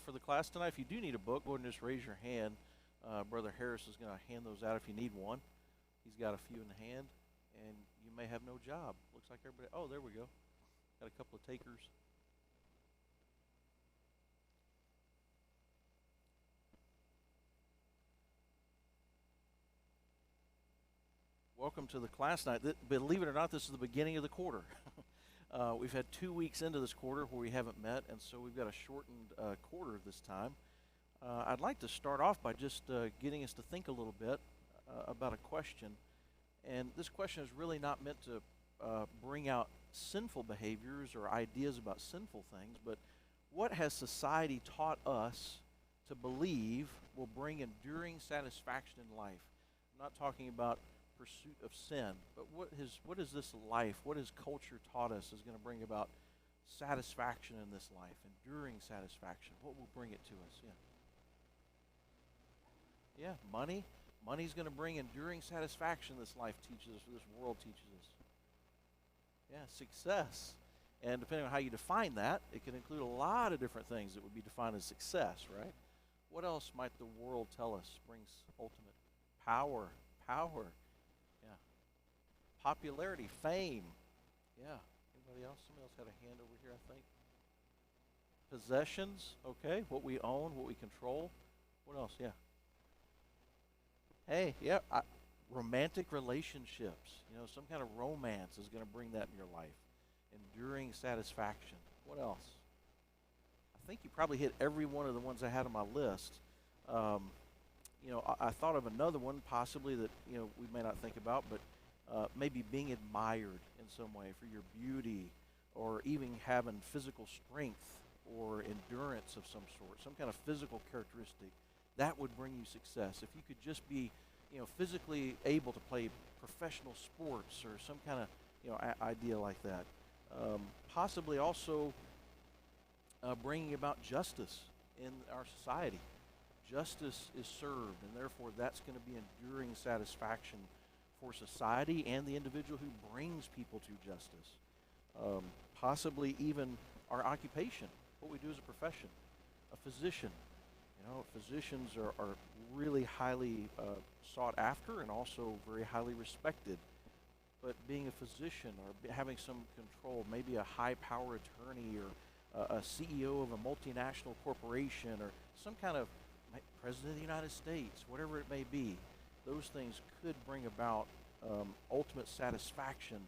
for the class tonight. If you do need a book, go ahead and just raise your hand. Brother Harris is going to hand those out if you need one. He's got a few in hand, and you may have no job. Looks like everybody. Oh, there we go. Got a couple of takers. Welcome to the class night. Believe it or not, this is the beginning of the quarter. We've had 2 weeks into this quarter where we haven't met, and so we've got a shortened quarter this time. I'd like to start off by just getting us to think a little bit about a question. And this question is really not meant to bring out sinful behaviors or ideas about sinful things, but what has society taught us to believe will bring enduring satisfaction in life? I'm not talking about pursuit of sin, but what is this life, what has culture taught us is going to bring about satisfaction in this life, enduring satisfaction? What will bring it to us? Yeah, money. Money's going to bring enduring satisfaction this life teaches us, this world teaches us. Yeah, success. And depending on how you define that, it can include a lot of different things that would be defined as success, right? What else might the world tell us brings ultimate power? Power. Yeah. Popularity, fame. Yeah. Anybody else? Somebody else had a hand over here, I think. Possessions, okay. What we own, what we control. What else? Yeah. Hey, yeah, romantic relationships. You know, some kind of romance is going to bring that in your life. Enduring satisfaction. What else? I think you probably hit every one of the ones I had on my list. I thought of another one possibly that, we may not think about, but maybe being admired in some way for your beauty, or even having physical strength or endurance of some sort, some kind of physical characteristic. That would bring you success. If you could just be, physically able to play professional sports or some kind of, idea like that. Possibly also bringing about justice in our society. Justice is served, and therefore that's going to be enduring satisfaction for society and the individual who brings people to justice. Possibly even our occupation, what we do as a profession, a physician. Physicians are really highly sought after and also very highly respected. But being a physician or having some control, maybe a high-power attorney or a CEO of a multinational corporation or some kind of president of the United States, whatever it may be, those things could bring about ultimate satisfaction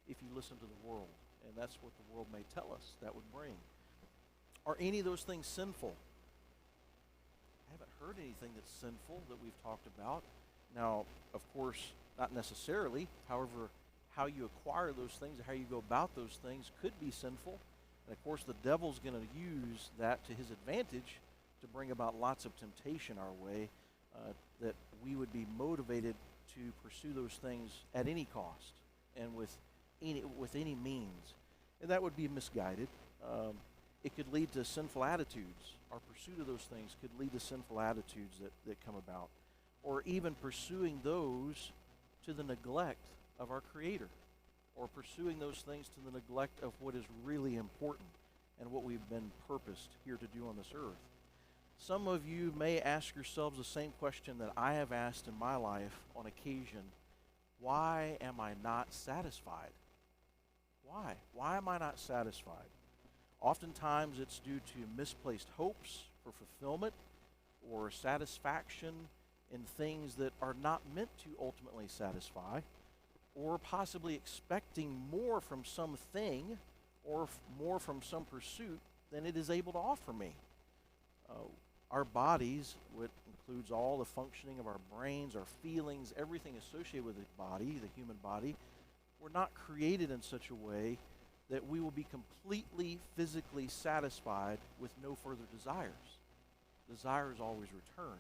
if you listen to the world. And that's what the world may tell us that would bring. Are any of those things sinful? I haven't heard anything that's sinful that we've talked about. Now, of course, not necessarily. However, how you acquire those things, or how you go about those things could be sinful. And of course, the devil's going to use that to his advantage to bring about lots of temptation our way, that we would be motivated to pursue those things at any cost and with any means. And that would be misguided. It could lead to sinful attitudes. Our pursuit of those things could lead to sinful attitudes that come about. Or even pursuing those to the neglect of our Creator. Or pursuing those things to the neglect of what is really important and what we've been purposed here to do on this earth. Some of you may ask yourselves the same question that I have asked in my life on occasion. Why am I not satisfied? Why? Why am I not satisfied? Oftentimes it's due to misplaced hopes for fulfillment or satisfaction in things that are not meant to ultimately satisfy, or possibly expecting more from something or more from some pursuit than it is able to offer me. Our bodies, which includes all the functioning of our brains, our feelings, everything associated with the body, the human body, were not created in such a way that we will be completely physically satisfied with no further desires. Desires always return.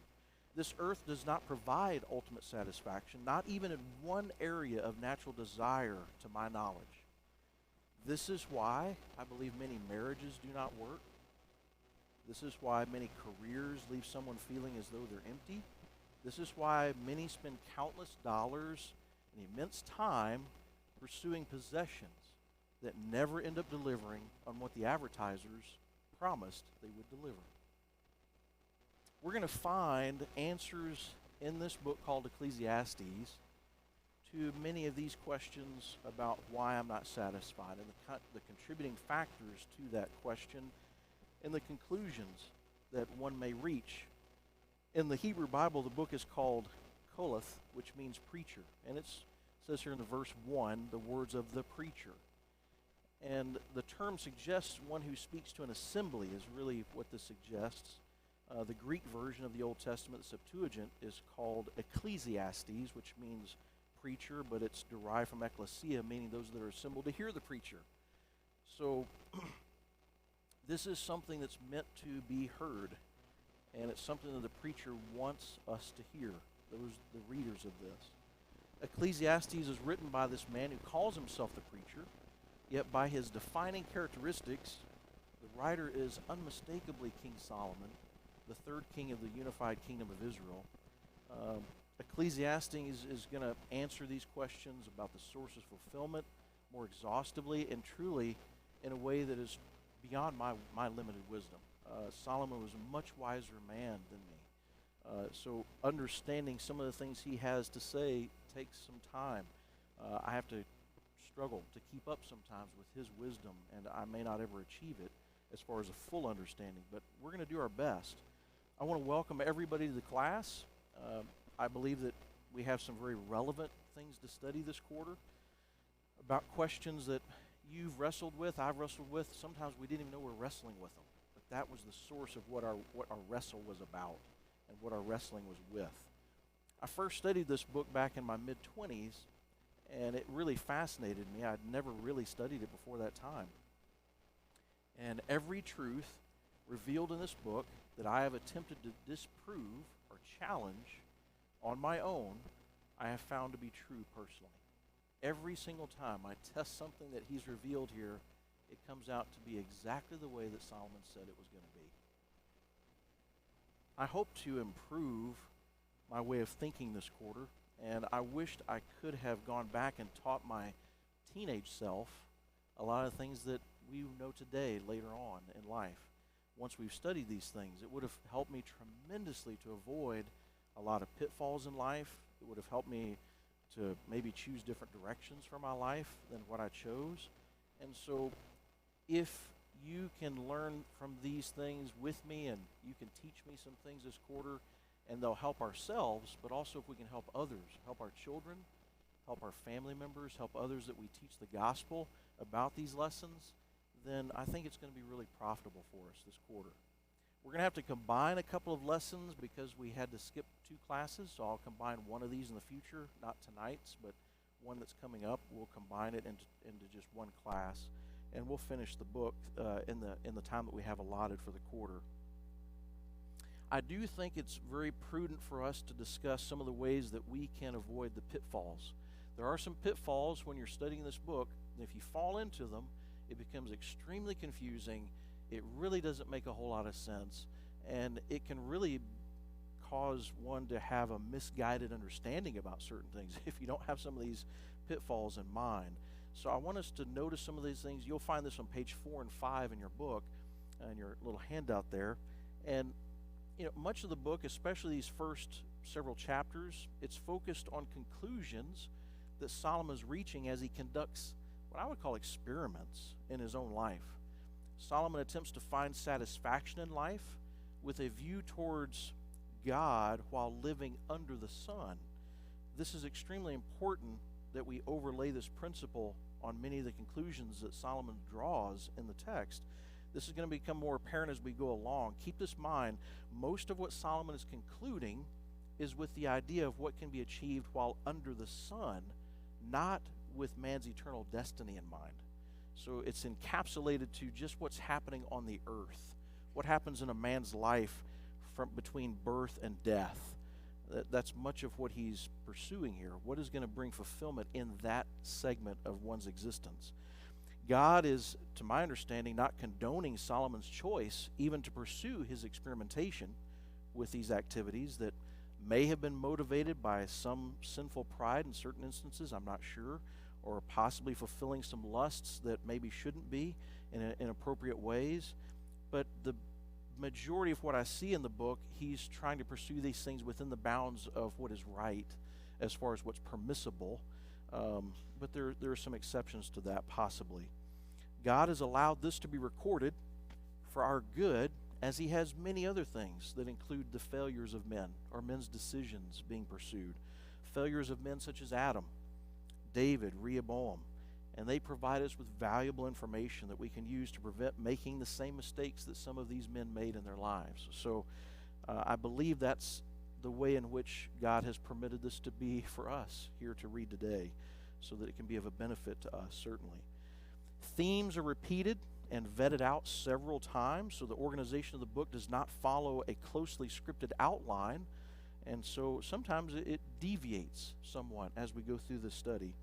This earth does not provide ultimate satisfaction, not even in one area of natural desire to my knowledge. This is why I believe many marriages do not work. This is why many careers leave someone feeling as though they're empty. This is why many spend countless dollars and immense time pursuing possessions that never end up delivering on what the advertisers promised they would deliver. we're going to find answers in this book called Ecclesiastes to many of these questions about why I'm not satisfied and the contributing factors to that question and the conclusions that one may reach. In the Hebrew Bible, the book is called Koleth, which means preacher. And it says here in the verse 1, the words of the preacher. And the term suggests one who speaks to an assembly is really what this suggests. The Greek version of the Old Testament, the Septuagint, is called Ecclesiastes, which means preacher, but it's derived from ecclesia, meaning those that are assembled to hear the preacher. So this is something that's meant to be heard, and it's something that the preacher wants us to hear, the readers of this. Ecclesiastes is written by this man who calls himself the preacher, yet by his defining characteristics, the writer is unmistakably King Solomon, the third king of the unified kingdom of Israel. Ecclesiastes is going to answer these questions about the source of fulfillment more exhaustively and truly in a way that is beyond my limited wisdom. Solomon was a much wiser man than me. So understanding some of the things he has to say takes some time. I have to struggle to keep up sometimes with his wisdom, and I may not ever achieve it as far as a full understanding, but we're going to do our best. I want to welcome everybody to the class. I believe that we have some very relevant things to study this quarter about questions that you've wrestled with, I've wrestled with. Sometimes we didn't even know we were wrestling with them, but that was the source of what our wrestle was about and what our wrestling was with. I first studied this book back in my mid-20s, and it really fascinated me. I'd never really studied it before that time. And every truth revealed in this book that I have attempted to disprove or challenge on my own, I have found to be true personally. Every single time I test something that he's revealed here, it comes out to be exactly the way that Solomon said it was going to be. I hope to improve my way of thinking this quarter, and I wished I could have gone back and taught my teenage self a lot of things that we know today later on in life. Once we've studied these things, it would have helped me tremendously to avoid a lot of pitfalls in life. It would have helped me to maybe choose different directions for my life than what I chose. And so if you can learn from these things with me and you can teach me some things this quarter, and they'll help ourselves, but also if we can help others, help our children, help our family members, help others that we teach the gospel about these lessons, then I think it's going to be really profitable for us this quarter. We're going to have to combine a couple of lessons because we had to skip 2 classes, so I'll combine one of these in the future, not tonight's, but one that's coming up. We'll combine it into just one class, and we'll finish the book in the time that we have allotted for the quarter. I do think it's very prudent for us to discuss some of the ways that we can avoid the pitfalls. There are some pitfalls when you're studying this book, and if you fall into them, it becomes extremely confusing. It really doesn't make a whole lot of sense, and it can really cause one to have a misguided understanding about certain things if you don't have some of these pitfalls in mind. So I want us to notice some of these things. You'll find this on page 4 and 5 in your book, in your little handout there. And much of the book, especially these first several chapters, it's focused on conclusions that Solomon's reaching as he conducts what I would call experiments in his own life. Solomon attempts to find satisfaction in life with a view towards God while living under the sun. This is extremely important that we overlay this principle on many of the conclusions that Solomon draws in the text. This is going to become more apparent as we go along. Keep this in mind. Most of what Solomon is concluding is with the idea of what can be achieved while under the sun, not with man's eternal destiny in mind. So it's encapsulated to just what's happening on the earth, what happens in a man's life from between birth and death. That's much of what he's pursuing here. What is going to bring fulfillment in that segment of one's existence? God is, to my understanding, not condoning Solomon's choice even to pursue his experimentation with these activities that may have been motivated by some sinful pride in certain instances, I'm not sure, or possibly fulfilling some lusts that maybe shouldn't be in inappropriate ways. But the majority of what I see in the book, he's trying to pursue these things within the bounds of what is right as far as what's permissible. But there are some exceptions to that, possibly. God has allowed this to be recorded for our good, as he has many other things that include the failures of men or men's decisions being pursued. Failures of men such as Adam, David, Rehoboam. And they provide us with valuable information that we can use to prevent making the same mistakes that some of these men made in their lives. So I believe that's the way in which God has permitted this to be for us here to read today, so that it can be of a benefit to us, certainly. Themes are repeated and vetted out several times, so the organization of the book does not follow a closely scripted outline, and so sometimes it deviates somewhat as we go through the study.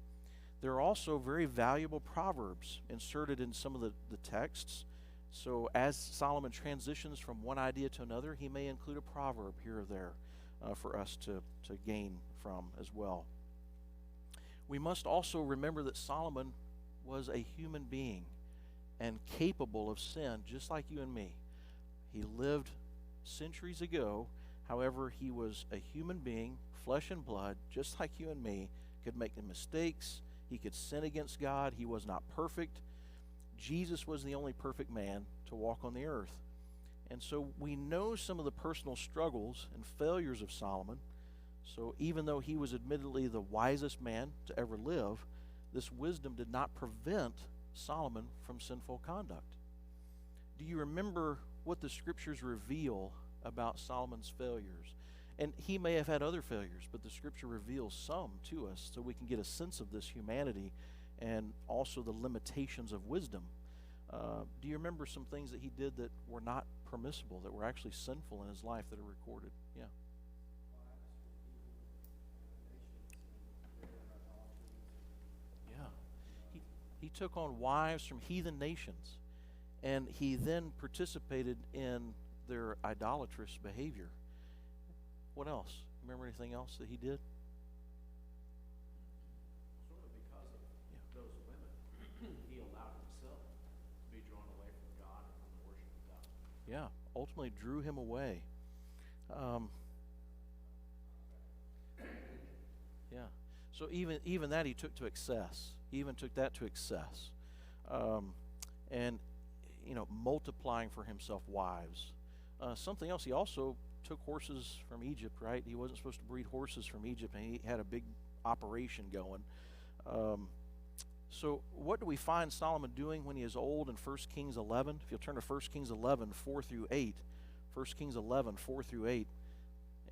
There are also very valuable proverbs inserted in some of the texts. So as Solomon transitions from one idea to another, he may include a proverb here or there for us to gain from as well. We must also remember that Solomon was a human being and capable of sin, just like you and me. He lived centuries ago. However, he was a human being, flesh and blood, just like you and me, could make the mistakes. He could sin against God. He was not perfect. Jesus was the only perfect man to walk on the earth. And so we know some of the personal struggles and failures of Solomon. So even though he was admittedly the wisest man to ever live, this wisdom did not prevent Solomon from sinful conduct. Do you remember what the scriptures reveal about Solomon's failures? And he may have had other failures, but the scripture reveals some to us so we can get a sense of this humanity and also the limitations of wisdom. Do you remember some things that he did that were not permissible, that were actually sinful in his life that are recorded? Yeah. Yeah. He took on wives from heathen nations, and he then participated in their idolatrous behavior. What else? Remember anything else that he did? Sort of because of those women, he allowed himself to be drawn away from God and from the worship of God. Yeah, ultimately drew him away. Yeah. So even that he took to excess. He even took that to excess. And, multiplying for himself wives. Something else, he also took horses from Egypt, right? He wasn't supposed to breed horses from Egypt, and he had a big operation going. So what do we find Solomon doing when he is old in 1 Kings 11? If you'll turn to 1 Kings 11, 4 through 8. 1 Kings 11, 4 through 8.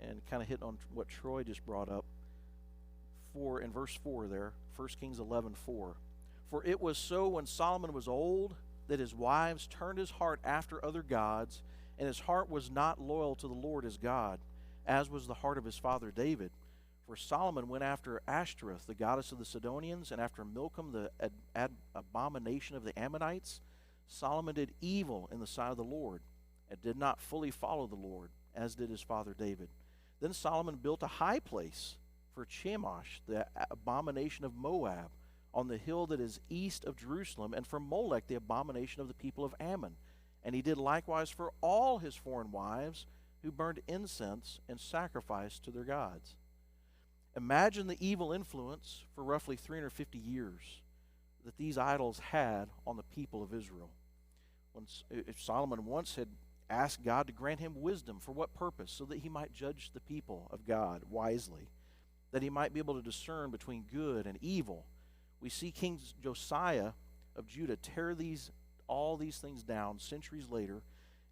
And kind of hit on what Troy just brought up. In verse 4 there, 1 Kings 11, 4. For it was so when Solomon was old that his wives turned his heart after other gods, and his heart was not loyal to the Lord his God, as was the heart of his father David. For Solomon went after Ashtoreth, the goddess of the Sidonians, and after Milcom, the abomination of the Ammonites. Solomon did evil in the sight of the Lord, and did not fully follow the Lord, as did his father David. Then Solomon built a high place for Chemosh, the abomination of Moab, on the hill that is east of Jerusalem, and for Molech, the abomination of the people of Ammon. And he did likewise for all his foreign wives who burned incense and sacrificed to their gods. Imagine the evil influence for roughly 350 years that these idols had on the people of Israel. If Solomon once had asked God to grant him wisdom, for what purpose? So that he might judge the people of God wisely, that he might be able to discern between good and evil. We see King Josiah of Judah tear all these things down centuries later.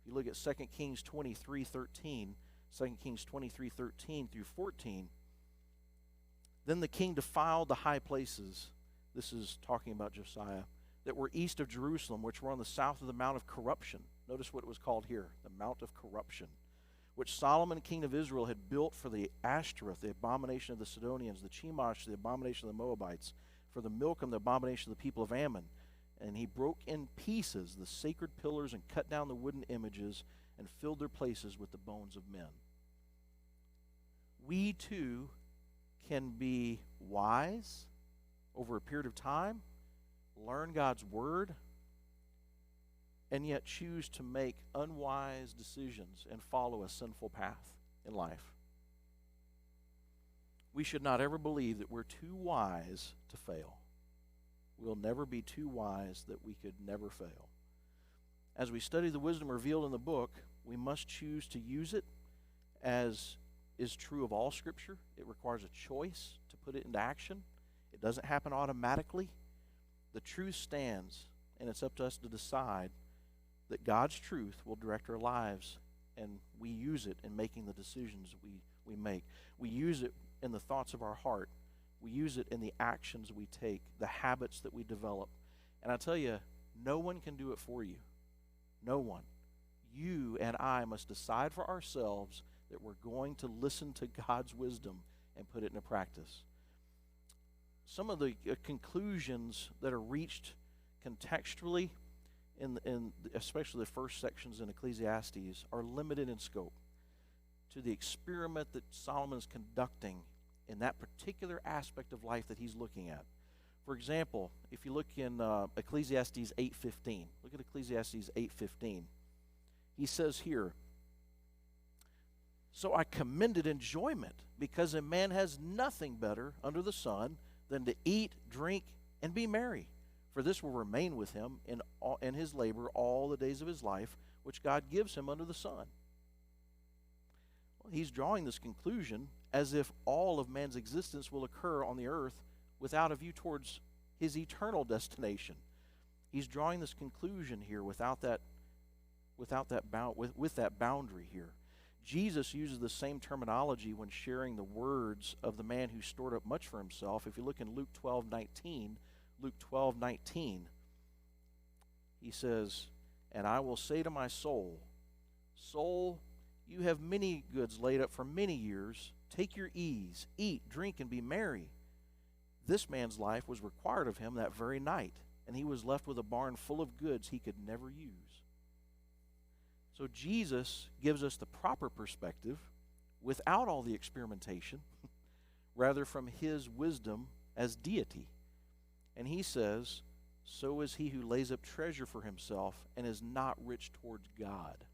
If you look at 2 Kings 23:13, 2 Kings 23:13 through 14, then the king defiled the high places, this is talking about Josiah, that were east of Jerusalem, which were on the south of the Mount of Corruption. Notice what it was called here, the Mount of Corruption, which Solomon, king of Israel, had built for the Ashtoreth, the abomination of the Sidonians, the Chemosh, the abomination of the Moabites, for the Milcom, the abomination of the people of Ammon. And he broke in pieces the sacred pillars and cut down the wooden images and filled their places with the bones of men. We too can be wise over a period of time, learn God's word, and yet choose to make unwise decisions and follow a sinful path in life. We should not ever believe that we're too wise to fail. We'll never be too wise that we could never fail. As we study the wisdom revealed in the book, we must choose to use it, as is true of all Scripture. It requires a choice to put it into action. It doesn't happen automatically. The truth stands, and it's up to us to decide that God's truth will direct our lives, and we use it in making the decisions we make. We use it in the thoughts of our heart. We use it in the actions we take, the habits that we develop. And I tell you, no one can do it for you. No one. You and I must decide for ourselves that we're going to listen to God's wisdom and put it into practice. Some of the conclusions that are reached contextually, in especially the first sections in Ecclesiastes, are limited in scope to the experiment that Solomon is conducting in that particular aspect of life that he's looking at. For example, if you look in Ecclesiastes 8:15, look at Ecclesiastes 8:15. He says here, "So I commended enjoyment, because a man has nothing better under the sun than to eat, drink, and be merry. For this will remain with him in his labor all the days of his life, which God gives him under the sun." Well, he's drawing this conclusion as if all of man's existence will occur on the earth without a view towards his eternal destination. He's drawing this conclusion here with that boundary here. Jesus uses the same terminology when sharing the words of the man who stored up much for himself. If you look in Luke 12:19, he says, "And I will say to my soul, Soul, you have many goods laid up for many years. Take your ease, eat, drink, and be merry. This man's life was required of him that very night, and he was left with a barn full of goods he could never use." So Jesus gives us the proper perspective without all the experimentation, rather from his wisdom as deity. And he says, "So is he who lays up treasure for himself and is not rich towards God."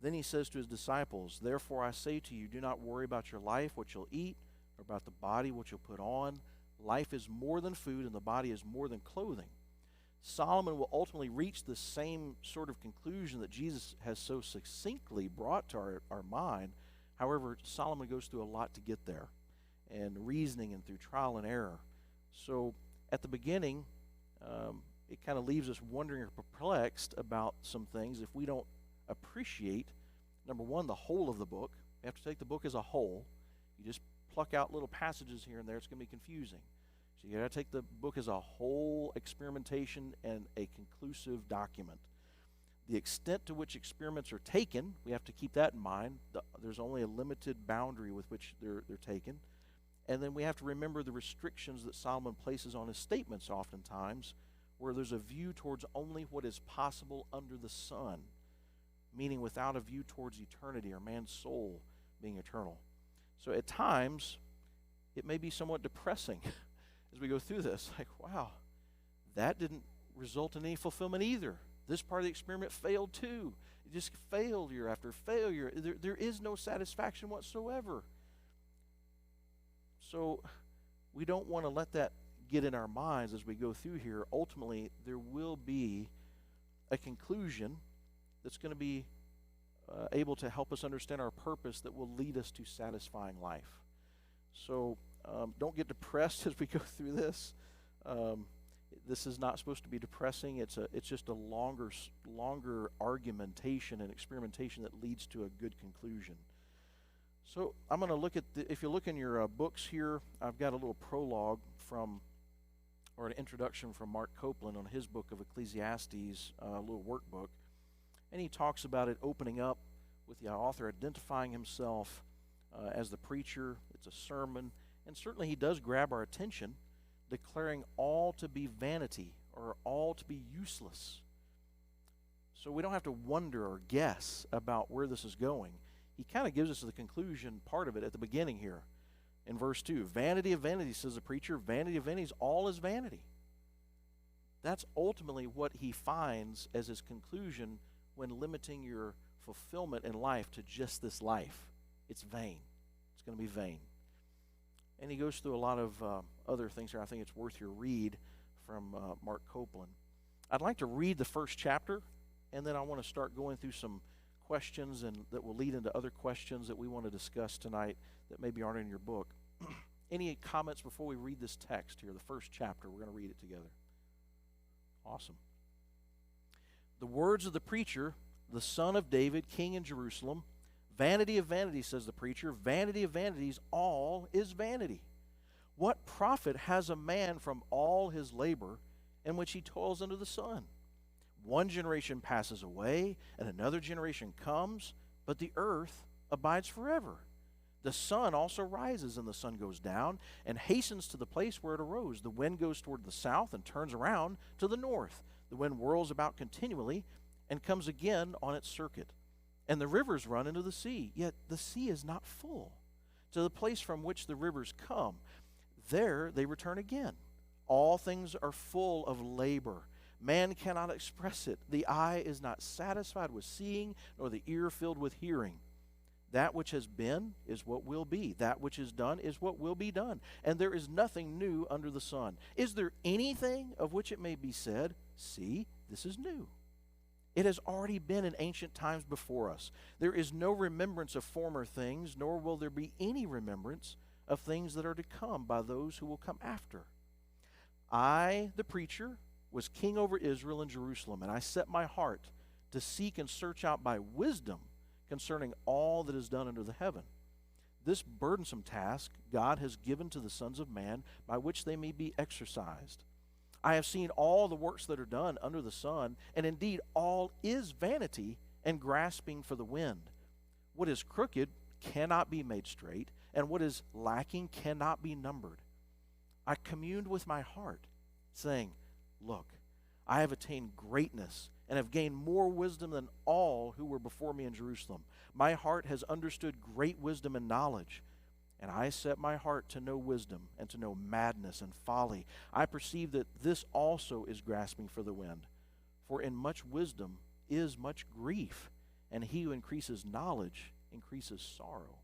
Then he says to his disciples, "Therefore I say to you, do not worry about your life, what you'll eat, or about the body, what you'll put on. Life is more than food, and the body is more than clothing." Solomon will ultimately reach the same sort of conclusion that Jesus has so succinctly brought to our mind. However, Solomon goes through a lot to get there, and reasoning and through trial and error. So at the beginning, it kind of leaves us wondering or perplexed about some things if we don't appreciate, number one, the whole of the book. You have to take the book as a whole. You just pluck out little passages here and there, it's going to be confusing. So you got to take the book as a whole experimentation and a conclusive document. The extent to which experiments are taken, we have to keep that in mind. There's only a limited boundary with which they're taken. And then we have to remember the restrictions that Solomon places on his statements oftentimes, where there's a view towards only what is possible under the sun, meaning without a view towards eternity or man's soul being eternal. So at times, it may be somewhat depressing as we go through this. Like, wow, that didn't result in any fulfillment either. This part of the experiment failed too. It just failure after failure. There is no satisfaction whatsoever. So we don't want to let that get in our minds as we go through here. Ultimately, there will be a conclusion that's going to be able to help us understand our purpose that will lead us to satisfying life. So don't get depressed as we go through this. This is not supposed to be depressing. It's just a longer argumentation and experimentation that leads to a good conclusion. So I'm going to look at, if you look in your books here, I've got a little prologue or an introduction from Mark Copeland on his book of Ecclesiastes, a little workbook. And he talks about it opening up with the author identifying himself as the preacher. It's a sermon. And certainly he does grab our attention, declaring all to be vanity or all to be useless. So we don't have to wonder or guess about where this is going. He kind of gives us the conclusion part of it at the beginning here in verse 2. Vanity of vanities, says the preacher. Vanity of vanities, all is vanity. That's ultimately what he finds as his conclusion when limiting your fulfillment in life to just this life. It's vain. It's going to be vain. And he goes through a lot of other things here. I think it's worth your read from Mark Copeland. I'd like to read the first chapter, and then I want to start going through some questions and that will lead into other questions that we want to discuss tonight that maybe aren't in your book. Any comments before we read this text here, the first chapter? We're going to read it together. Awesome. The words of the preacher, the son of David, king in Jerusalem. Vanity of vanities, says the preacher. Vanity of vanities, all is vanity. What profit has a man from all his labor in which he toils under the sun? One generation passes away, and another generation comes, but the earth abides forever. The sun also rises, and the sun goes down, and hastens to the place where it arose. The wind goes toward the south and turns around to the north. The wind whirls about continually and comes again on its circuit. And the rivers run into the sea, yet the sea is not full. To the place from which the rivers come, there they return again. All things are full of labor. Man cannot express it. The eye is not satisfied with seeing, nor the ear filled with hearing. That which has been is what will be. That which is done is what will be done. And there is nothing new under the sun. Is there anything of which it may be said, see, this is new? It has already been in ancient times before us. There is no remembrance of former things, nor will there be any remembrance of things that are to come by those who will come after. I, the preacher, was king over Israel and Jerusalem, and I set my heart to seek and search out by wisdom concerning all that is done under the heaven. This burdensome task God has given to the sons of man, by which they may be exercised. I have seen all the works that are done under the sun, and indeed all is vanity and grasping for the wind. What is crooked cannot be made straight, and what is lacking cannot be numbered. I communed with my heart, saying, look, I have attained greatness and have gained more wisdom than all who were before me in Jerusalem. My heart has understood great wisdom and knowledge, and I set my heart to know wisdom and to know madness and folly. I perceive that this also is grasping for the wind. For in much wisdom is much grief, and he who increases knowledge increases sorrow.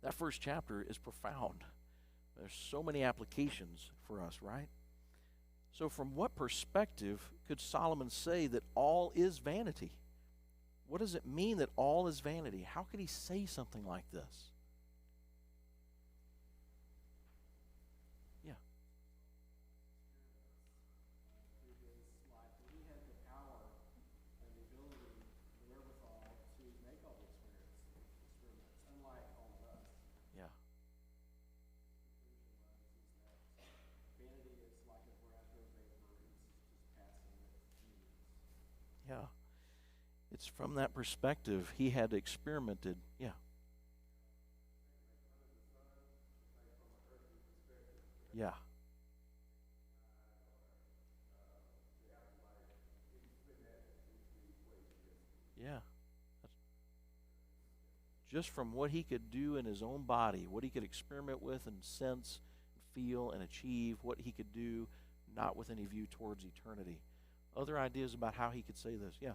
That first chapter is profound. There's so many applications for us, right? So from what perspective could Solomon say that all is vanity? What does it mean that all is vanity? How could he say something like this? Yeah. Through his life, and he had the power and the ability, the wherewithal to make all the experiments, unlike all of us. Yeah. Vanity is like a breath or a vapor. It's just passing with. Yeah. It's from that perspective he had experimented. Yeah. Yeah. Yeah. Just from what he could do in his own body, what he could experiment with and sense, and feel and achieve, what he could do, not with any view towards eternity. Other ideas about how he could say this? Yeah.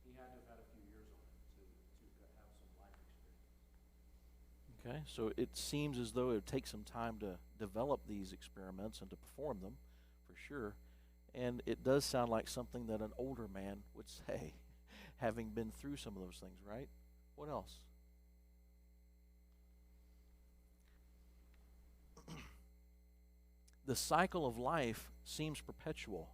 He had to have had a few years on it to have some life experience. Okay, so it seems as though it would take some time to develop these experiments and to perform them, for sure. And it does sound like something that an older man would say, having been through some of those things, right? What else? The cycle of life seems perpetual.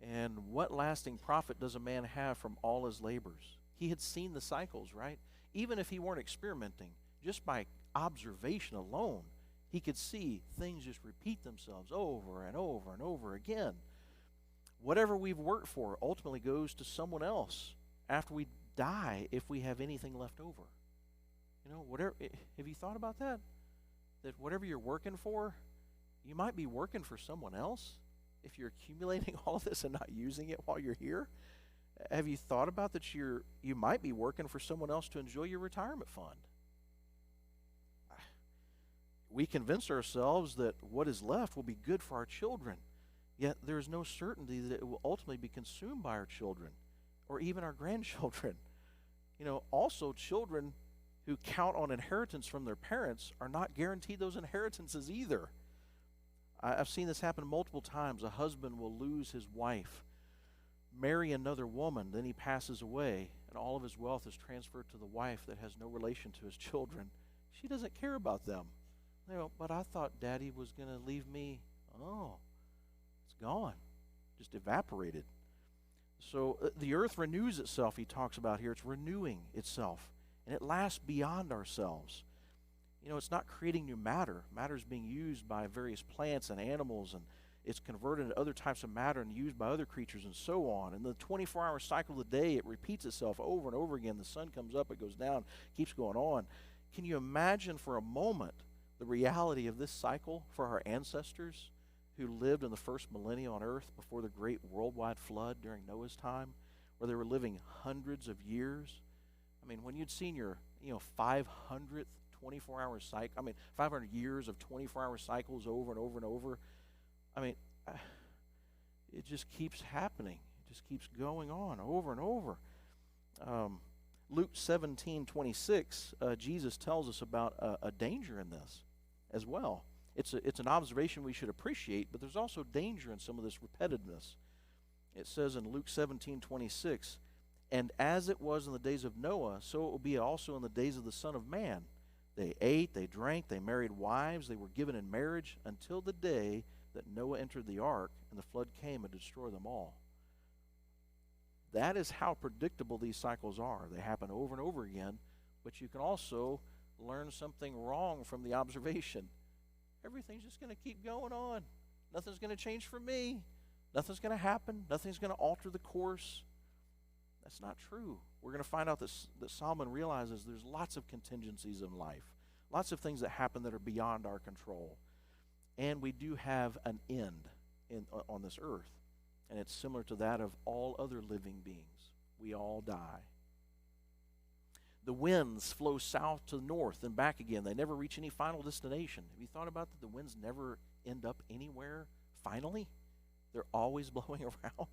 And what lasting profit does a man have from all his labors? He had seen the cycles, right? Even if he weren't experimenting, just by observation alone, he could see things just repeat themselves over and over and over again. Whatever we've worked for ultimately goes to someone else after we die, if we have anything left over. You know, whatever. Have you thought about that? That whatever you're working for, you might be working for someone else if you're accumulating all of this and not using it while you're here. Have you thought about that you might be working for someone else to enjoy your retirement fund? We convince ourselves that what is left will be good for our children, yet there is no certainty that it will ultimately be consumed by our children or even our grandchildren. Also, children who count on inheritance from their parents are not guaranteed those inheritances either. I've seen this happen multiple times. A husband will lose his wife, marry another woman, then he passes away, and all of his wealth is transferred to the wife that has no relation to his children. She doesn't care about them. But I thought Daddy was going to leave me. Oh, it's gone, just evaporated. So the earth renews itself, he talks about here. It's renewing itself, and it lasts beyond ourselves. It's not creating new matter. Matter is being used by various plants and animals, and it's converted into other types of matter and used by other creatures and so on. In the 24-hour cycle of the day, it repeats itself over and over again. The sun comes up, it goes down, keeps going on. Can you imagine for a moment the reality of this cycle for our ancestors who lived in the first millennium on earth before the great worldwide flood during Noah's time, where they were living hundreds of years? When you'd seen your 500th 24-hour cycle, 500 years of 24-hour cycles over and over and over, it just keeps happening. It just keeps going on over and over. Luke 17:26, Jesus tells us about a danger in this as well. It's an observation we should appreciate, but there's also danger in some of this repetitiveness. It says in Luke 17:26, "And as it was in the days of Noah, so it will be also in the days of the Son of Man. They ate, they drank, they married wives, they were given in marriage until the day that Noah entered the ark, and the flood came and destroyed them all." That is how predictable these cycles are. They happen over and over again, but you can also learn something wrong from the observation. Everything's just going to keep going on. Nothing's going to change for me. Nothing's going to happen. Nothing's going to alter the course. That's not true. We're going to find out that Solomon realizes there's lots of contingencies in life, lots of things that happen that are beyond our control. And we do have an end on this earth, and it's similar to that of all other living beings. We all die. The winds flow south to the north and back again. They never reach any final destination. Have you thought about that? The winds never end up anywhere finally? They're always blowing around.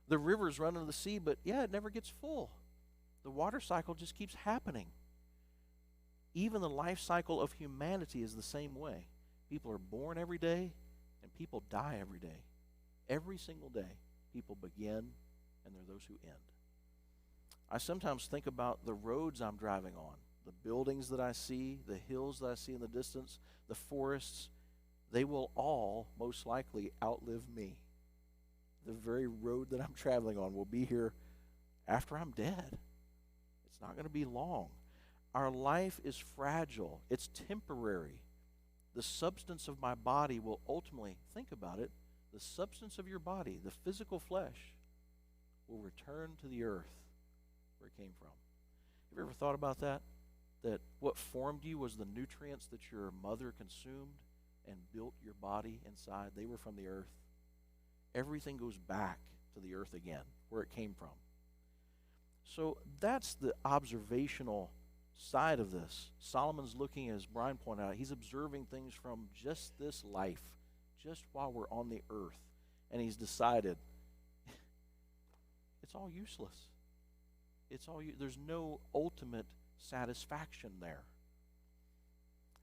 The rivers run into the sea, but it never gets full. The water cycle just keeps happening. Even the life cycle of humanity is the same way. People are born every day, and people die every day. Every single day, people begin, and there are those who end. I sometimes think about the roads I'm driving on, the buildings that I see, the hills that I see in the distance, the forests. They will all most likely outlive me. The very road that I'm traveling on will be here after I'm dead. It's not going to be long. Our life is fragile. It's temporary. The substance of my body will ultimately, think about it, the substance of your body, the physical flesh, will return to the earth where it came from. Have you ever thought about that? That what formed you was the nutrients that your mother consumed and built your body inside. They were from the earth. Everything goes back to the earth again, where it came from. So that's the observational side of this. Solomon's looking, as Brian pointed out, he's observing things from just this life, just while we're on the earth. And he's decided it's all useless. There's no ultimate satisfaction there.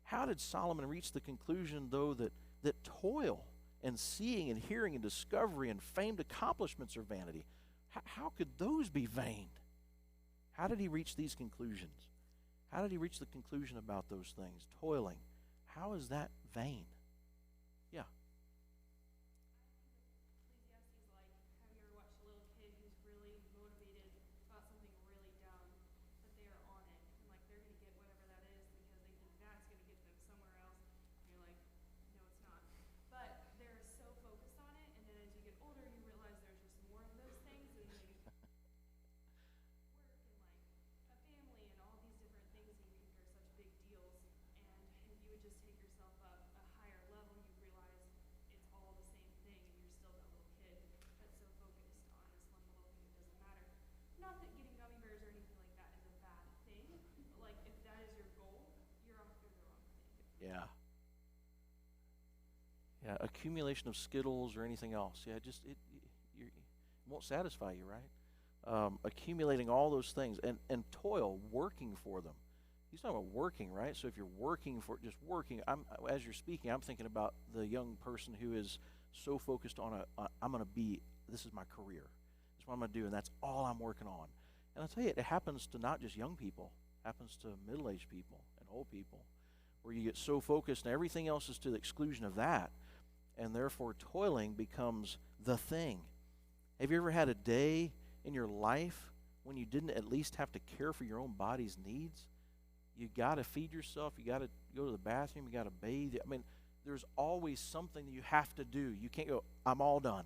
How did Solomon reach the conclusion, though, that toil and seeing and hearing and discovery and famed accomplishments are vanity? How could those be vain? How did he reach these conclusions? How did he reach the conclusion about those things? Toiling. How is that vain? Yeah. Ecclesiastes, like, have you ever watched a little kid who's really motivated about something really dumb, but they are on it, and like they're going to get whatever that is because they think that's going to get them somewhere else, and you're like, no, it's not. But they're so focused on it, and then as you get older, you realize there's just more of those things, and maybe work and like a family and all these different things that you think are such big deals. And if you would just take yourself up a higher accumulation of Skittles or anything else. Yeah, it won't satisfy you, right? Accumulating all those things and toil, working for them. He's talking about working, right? So if you're working for just working, as you're speaking, I'm thinking about the young person who is so focused on this is my career. This is what I'm going to do, and that's all I'm working on. And I'll tell you, it happens to not just young people. It happens to middle-aged people and old people, where you get so focused and everything else is to the exclusion of that, and therefore toiling becomes the thing. Have you ever had a day in your life when you didn't at least have to care for your own body's needs? You got to feed yourself. You got to go to the bathroom. You got to bathe. I mean, there's always something that you have to do. You can't go, I'm all done.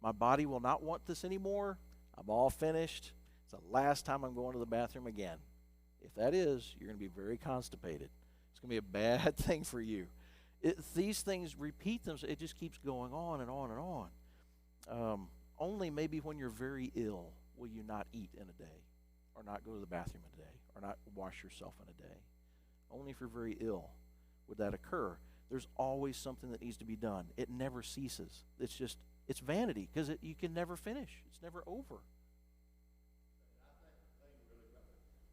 My body will not want this anymore. I'm all finished. It's the last time I'm going to the bathroom again. If that is, you're going to be very constipated. It's going to be a bad thing for you. These things repeat themselves. It just keeps going on and on and on. Only maybe when you're very ill will you not eat in a day, or not go to the bathroom in a day, or not wash yourself in a day. Only if you're very ill would that occur. There's always something that needs to be done. It never ceases. It's vanity, because you can never finish. It's never over. I think the thing really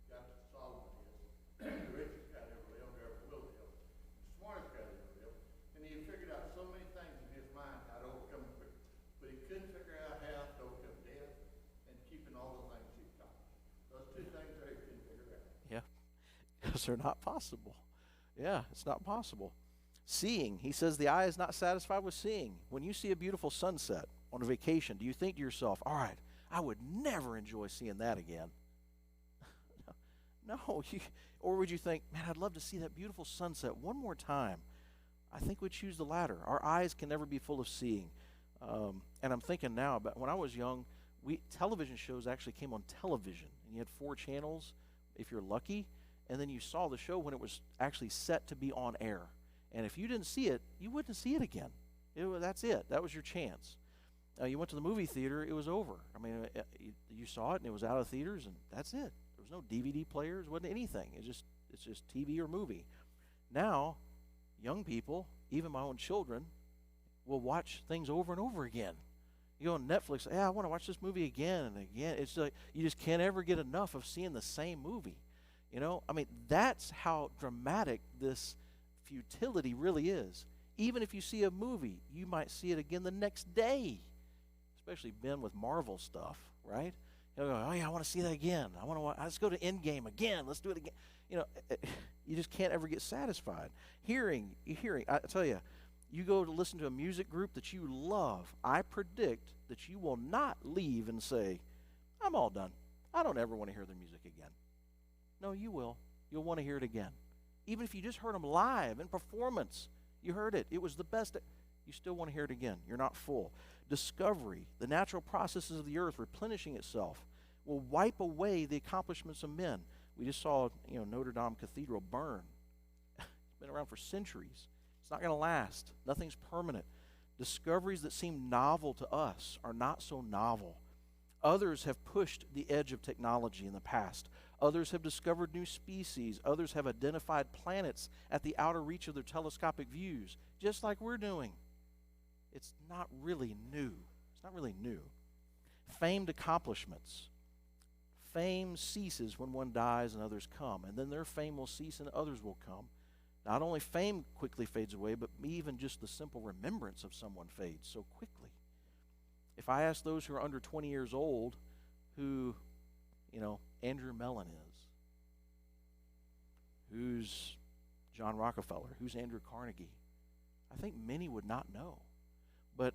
got to Solomon is the richest guy that ever lived, ever will live, the smartest guy that ever lived, and he had figured out so many things in his mind how to overcome it, but he couldn't figure out how to overcome death and keeping all the things he accomplished. Those two things there he couldn't figure out. Yeah, because they're not possible. Yeah, it's not possible. Seeing, he says the eye is not satisfied with seeing. When you see a beautiful sunset on a vacation, do you think to yourself, all right, I would never enjoy seeing that again? No. Or would you think, man, I'd love to see that beautiful sunset one more time? I think we'd choose the latter. Our eyes can never be full of seeing. And I'm thinking now about when I was young, television shows actually came on television, and you had 4 channels if you're lucky, and then you saw the show when it was actually set to be on air. And if you didn't see it, you wouldn't see it again. That's it. That was your chance. You went to the movie theater, it was over. I mean, you saw it, and it was out of theaters, and that's it. There was no DVD players, wasn't anything. It's just TV or movie. Now, young people, even my own children, will watch things over and over again. You go on Netflix, I want to watch this movie again and again. It's like you just can't ever get enough of seeing the same movie. I mean, that's how dramatic this futility really is. Even if you see a movie, you might see it again the next day. Especially Ben with Marvel stuff, right? He'll go, oh yeah, I want to see that again. Let's go to Endgame again. Let's do it again. You just can't ever get satisfied. Hearing. I tell you, you go to listen to a music group that you love, I predict that you will not leave and say, I'm all done. I don't ever want to hear their music again. No, you will. You'll want to hear it again. Even if you just heard them live in performance, you heard it. It was the best. You still want to hear it again. You're not full. Discovery, the natural processes of the earth replenishing itself, will wipe away the accomplishments of men. We just saw, Notre Dame Cathedral burn. It's been around for centuries. It's not going to last. Nothing's permanent. Discoveries that seem novel to us are not so novel. Others have pushed the edge of technology in the past. Others have discovered new species. Others have identified planets at the outer reach of their telescopic views, just like we're doing. It's not really new. It's not really new. Famed accomplishments. Fame ceases when one dies and others come, and then their fame will cease and others will come. Not only fame quickly fades away, but even just the simple remembrance of someone fades so quickly. If I ask those who are under 20 years old who, Andrew Mellon is, who's John Rockefeller, who's Andrew Carnegie, I think many would not know. But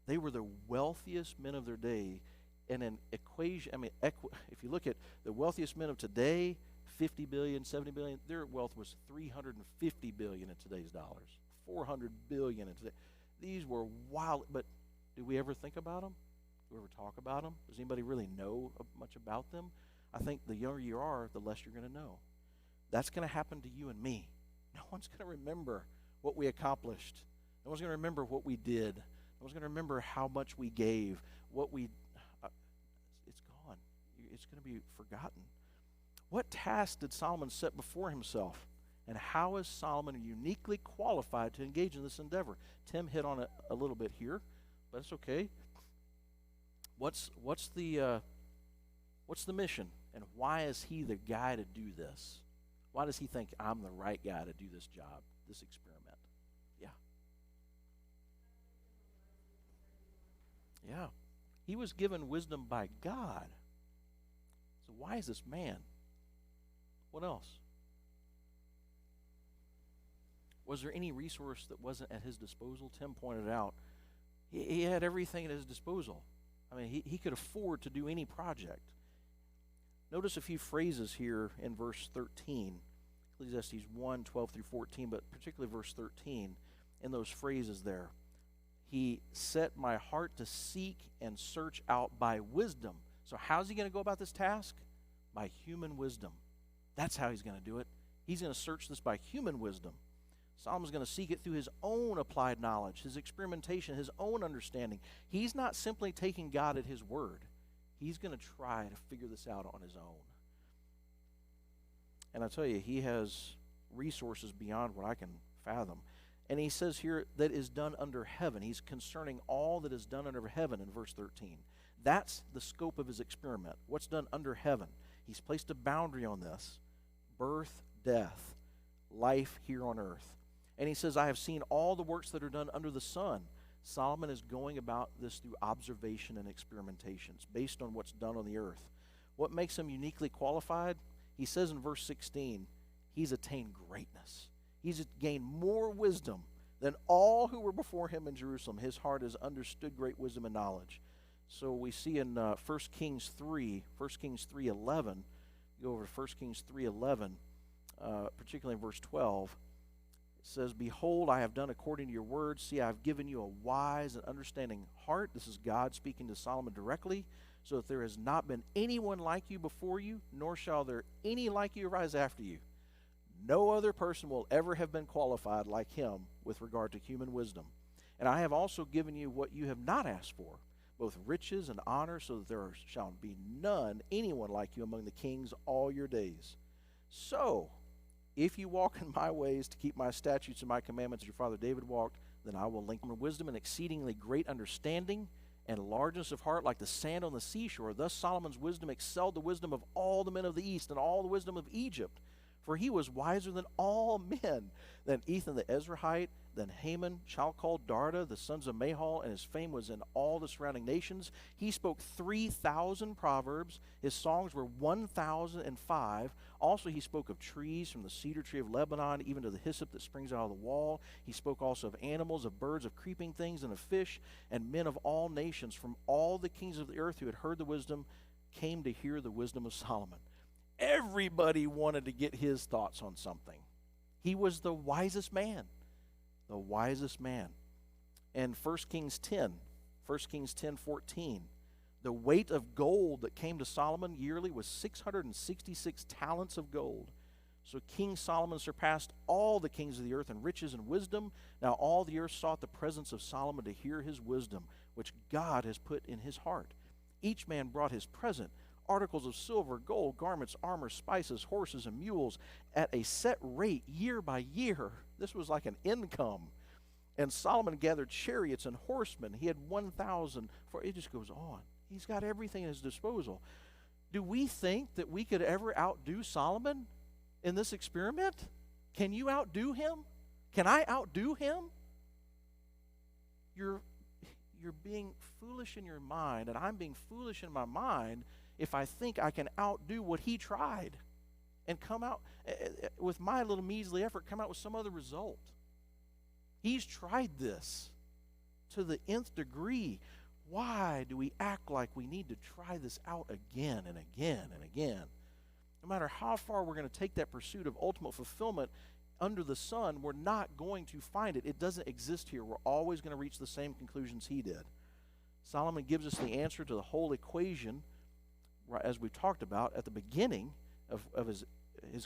they were the wealthiest men of their day. And an equation, if you look at the wealthiest men of today, 50 billion, 70 billion, their wealth was 350 billion in today's dollars, 400 billion in today. These were wild, but do we ever think about them? Do we ever talk about them? Does anybody really know much about them? I think the younger you are, the less you're going to know. That's going to happen to you and me. No one's going to remember what we accomplished. No one's going to remember what we did. No one's going to remember how much we gave, it's gone. It's going to be forgotten. What task did Solomon set before himself? And how is Solomon uniquely qualified to engage in this endeavor? Tim hit on it a little bit here, but it's okay. What's the mission, and why is he the guy to do this? Why does he think I'm the right guy to do this job, this experiment? Yeah. Yeah. He was given wisdom by God. So why is this man? What else? Was there any resource that wasn't at his disposal? Tim pointed out he had everything at his disposal. I mean, he could afford to do any project. Notice a few phrases here in verse 13, Ecclesiastes 1, 12 through 14, but particularly verse 13, in those phrases there. He set my heart to seek and search out by wisdom. So how's he going to go about this task? By human wisdom. That's how he's going to do it. He's going to search this by human wisdom. Solomon's going to seek it through his own applied knowledge, his experimentation, his own understanding. He's not simply taking God at his word. He's going to try to figure this out on his own. And I tell you, he has resources beyond what I can fathom. And he says here that is done under heaven. He's concerning all that is done under heaven in verse 13. That's the scope of his experiment. What's done under heaven? He's placed a boundary on this. Birth, death, life here on earth. And he says, I have seen all the works that are done under the sun. Solomon is going about this through observation and experimentations based on what's done on the earth. What makes him uniquely qualified? He says in verse 16, he's attained greatness. He's gained more wisdom than all who were before him in Jerusalem. His heart has understood great wisdom and knowledge. So we see in 1 Kings 3:11, go over to 1 Kings 3:11, particularly in verse 12, it says, Behold, I have done according to your word. See, I have given you a wise and understanding heart. This is God speaking to Solomon directly. So that there has not been anyone like you before you, nor shall there any like you arise after you. No other person will ever have been qualified like him with regard to human wisdom. And I have also given you what you have not asked for, both riches and honor, so that there shall be anyone like you among the kings all your days. So, if you walk in my ways to keep my statutes and my commandments as your father David walked, then I will link wisdom and exceedingly great understanding and largeness of heart like the sand on the seashore. Thus Solomon's wisdom excelled the wisdom of all the men of the east and all the wisdom of Egypt. For he was wiser than all men, than Ethan the Ezrahite, than Haman, Chalcol, Darda, the sons of Mahal, and his fame was in all the surrounding nations. He spoke 3,000 proverbs. His songs were 1,005. Also he spoke of trees, from the cedar tree of Lebanon, even to the hyssop that springs out of the wall. He spoke also of animals, of birds, of creeping things, and of fish, and men of all nations, from all the kings of the earth who had heard the wisdom, came to hear the wisdom of Solomon. Everybody wanted to get his thoughts on something. He was the wisest man. The wisest man. And 1 Kings 10:14, the weight of gold that came to Solomon yearly was 666 talents of gold. So King Solomon surpassed all the kings of the earth in riches and wisdom. Now all the earth sought the presence of Solomon to hear his wisdom, which God has put in his heart. Each man brought his present, articles of silver, gold, garments, armor, spices, horses, and mules at a set rate year by year. This was like an income. And Solomon gathered chariots and horsemen. He had 1,000. It just goes on. He's got everything at his disposal. Do we think that we could ever outdo Solomon in this experiment? Can you outdo him? Can I outdo him? You're being foolish in your mind, and I'm being foolish in my mind if I think I can outdo what he tried and come out with my little measly effort, come out with some other result. He's tried this to the nth degree. Why do we act like we need to try this out again and again and again? No matter how far we're going to take that pursuit of ultimate fulfillment under the sun, we're not going to find it. It doesn't exist here. We're always going to reach the same conclusions he did. Solomon gives us the answer to the whole equation, as we talked about at the beginning of his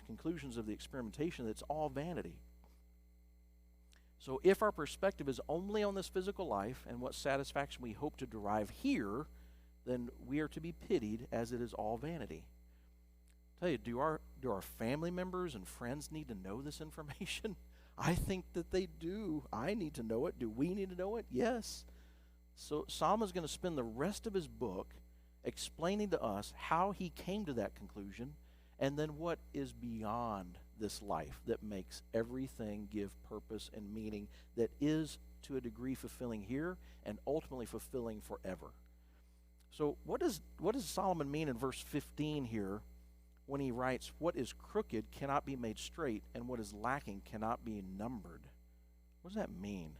conclusions of the experimentation, that it's all vanity. So if our perspective is only on this physical life and what satisfaction we hope to derive here, then we are to be pitied, as it is all vanity. Tell you, do our family members and friends need to know this information? I think that they do. I need to know it. Do we need to know it? Yes. So Solomon's going to spend the rest of his book explaining to us how he came to that conclusion, and then what is beyond this life that makes everything give purpose and meaning, that is to a degree fulfilling here and ultimately fulfilling forever. So what does Solomon mean in verse 15 here when he writes, what is crooked cannot be made straight, and what is lacking cannot be numbered? What does that mean?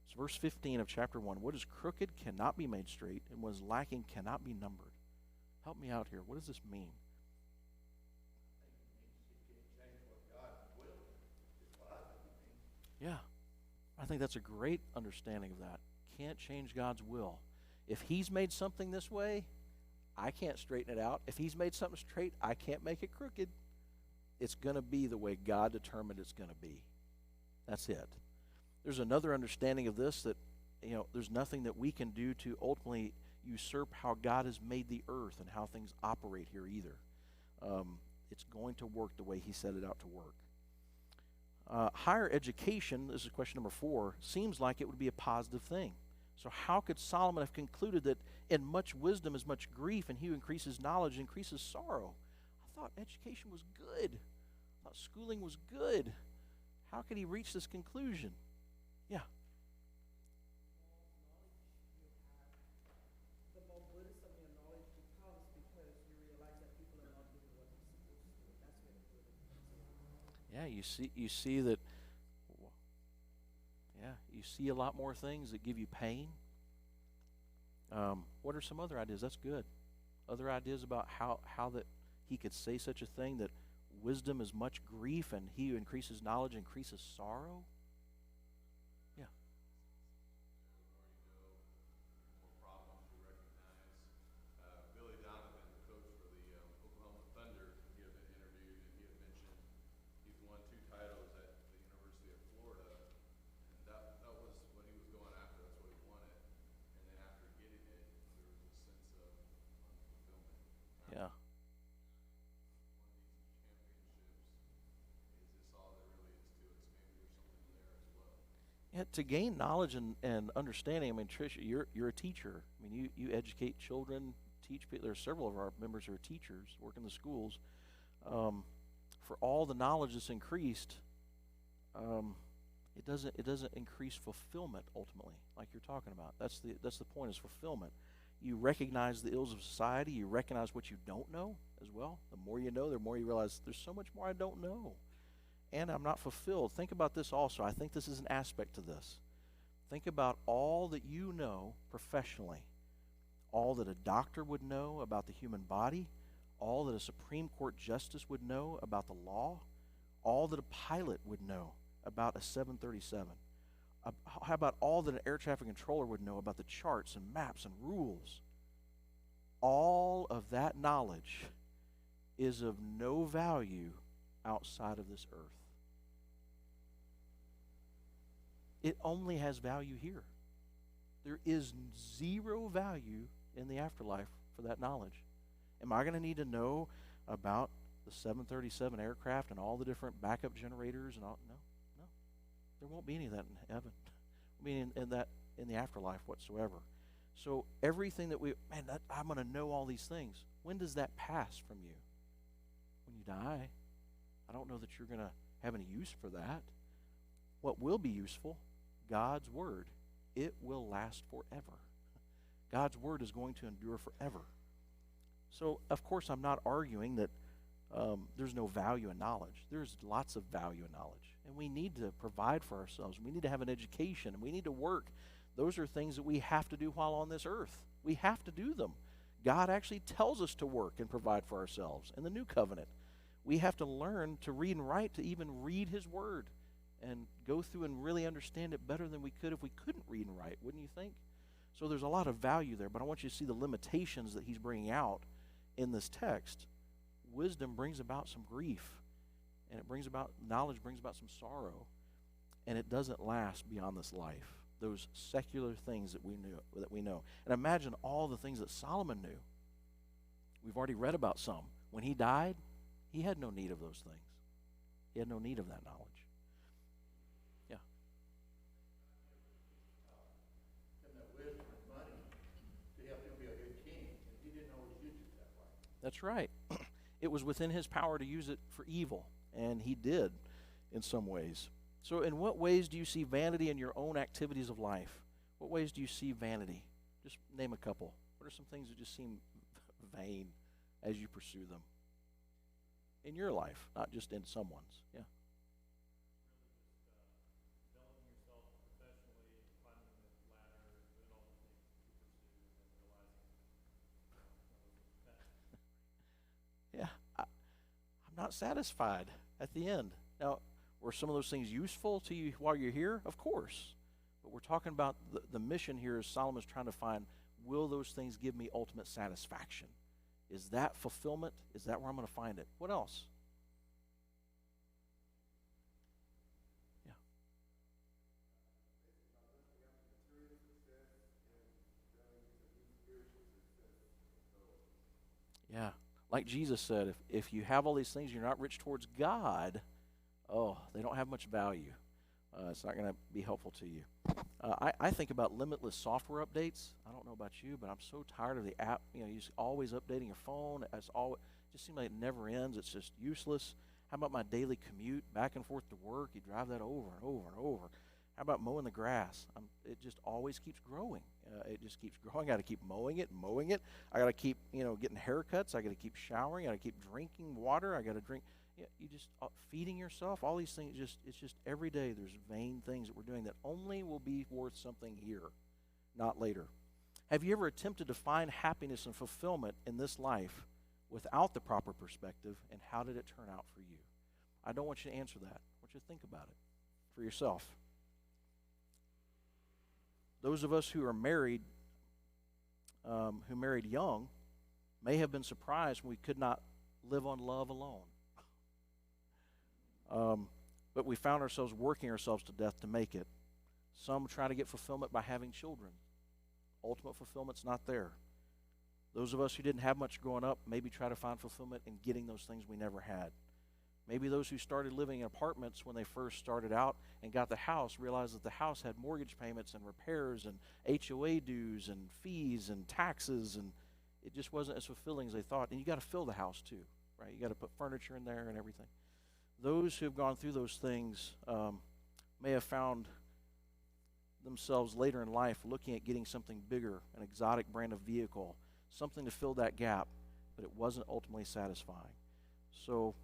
It's verse 15 of chapter 1. What is crooked cannot be made straight, and what is lacking cannot be numbered. Help me out here. What does this mean? Yeah, I think that's a great understanding of that. Can't change God's will. If he's made something this way, I can't straighten it out. If he's made something straight, I can't make it crooked. It's going to be the way God determined it's going to be. That's it. There's another understanding of this, that there's nothing that we can do to ultimately usurp how God has made the earth and how things operate here either. It's going to work the way he set it out to work. Higher education, this is question number 4, seems like it would be a positive thing. So how could Solomon have concluded that in much wisdom is much grief, and he who increases knowledge increases sorrow? I thought education was good. I thought schooling was good. How could he reach this conclusion? Yeah. The more burdensome your knowledge becomes, because you realize that people are not doing what they're supposed to do. That's where the burden comes in. Yeah, you see that. Yeah, you see a lot more things that give you pain. What are some other ideas? That's good. Other ideas about how that he could say such a thing, that wisdom is much grief, and he who increases knowledge increases sorrow. Yeah. Yeah. Yeah, to gain knowledge and understanding. I mean, Tricia, you're a teacher. I mean, you educate children, teach people. There are several of our members who are teachers, work in the schools. For all the knowledge that's increased, it doesn't increase fulfillment ultimately, like you're talking about. That's the point, is fulfillment. You recognize the ills of society. You recognize what you don't know as well. The more you know, the more you realize there's so much more I don't know, and I'm not fulfilled. Think about this also. I think this is an aspect to this. Think about all that you know professionally, all that a doctor would know about the human body, all that a Supreme Court justice would know about the law, all that a pilot would know about a 737. How about all that an air traffic controller would know about the charts and maps and rules? All of that knowledge is of no value outside of this earth. It only has value here. There is zero value in the afterlife for that knowledge. Am I going to need to know about the 737 aircraft and all the different backup generators and all? No. There won't be any of that in heaven. I mean, in the afterlife whatsoever. So everything that I'm going to know all these things. When does that pass from you? When you die. I don't know that you're going to have any use for that. What will be useful? God's word. It will last forever. God's word is going to endure forever. So, of course, I'm not arguing that there's no value in knowledge. There's lots of value in knowledge. And we need to provide for ourselves. We need to have an education. And we need to work. Those are things that we have to do while on this earth. We have to do them. God actually tells us to work and provide for ourselves in the new covenant. We have to learn to read and write, to even read his word and go through and really understand it better than we could if we couldn't read and write, wouldn't you think? So there's a lot of value there, but I want you to see the limitations that he's bringing out in this text. Wisdom brings about some grief, and knowledge brings about some sorrow, and it doesn't last beyond this life. Those secular things that we know. And imagine all the things that Solomon knew. We've already read about some. When he died, He had no need of those things. He had no need of that knowledge. Yeah, Him that wisdom and money to help him be a good king, and he didn't always use it that way. that's right. It was within his power to use it for evil, and he did in some ways. So, in what ways do you see vanity in your own activities of life? What ways do you see vanity? Just name a couple. What are some things that just seem vain as you pursue them in your life, not just in someone's? Yeah. Developing yourself professionally, climbing the ladder, doing all the things that you pursue, and then realizing, Yeah, I'm not satisfied at the end. Now, were some of those things useful to you while you're here? Of course. But we're talking about the mission here is Solomon's trying to find, will those things give me ultimate satisfaction? Is that fulfillment? Is that where I'm going to find it? What else? Yeah. Yeah. Like Jesus said, if you have all these things, you're not rich towards God, oh, they don't have much value. It's not going to be helpful to you. I think about limitless software updates. I don't know about you, but I'm so tired of the app. You're always updating your phone. It just seems like it never ends. It's just useless. How about my daily commute back and forth to work? You drive that over and over and over. How about mowing the grass? It just always keeps growing. It just keeps growing. I got to keep mowing it. I got to keep, getting haircuts. I got to keep showering. I got to keep drinking water. I got to drink. You just feeding yourself. All these things. It's just every day. There's vain things that we're doing that only will be worth something here, not later. Have you ever attempted to find happiness and fulfillment in this life without the proper perspective? And how did it turn out for you? I don't want you to answer that. I want you to think about it for yourself. Those of us who are married, who married young, may have been surprised when we could not live on love alone. But we found ourselves working ourselves to death to make it. Some try to get fulfillment by having children. Ultimate fulfillment's not there. Those of us who didn't have much growing up maybe try to find fulfillment in getting those things we never had. Maybe those who started living in apartments when they first started out and got the house realized that the house had mortgage payments and repairs and HOA dues and fees and taxes, and it just wasn't as fulfilling as they thought. And you got to fill the house too, right? You got to put furniture in there and everything. Those who have gone through those things may have found themselves later in life looking at getting something bigger, an exotic brand of vehicle, something to fill that gap, but it wasn't ultimately satisfying. So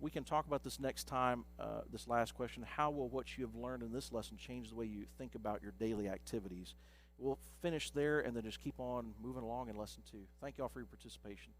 we can talk about this next time, this last question. How will what you have learned in this lesson change the way you think about your daily activities? We'll finish there and then just keep on moving along in lesson 2. Thank you all for your participation.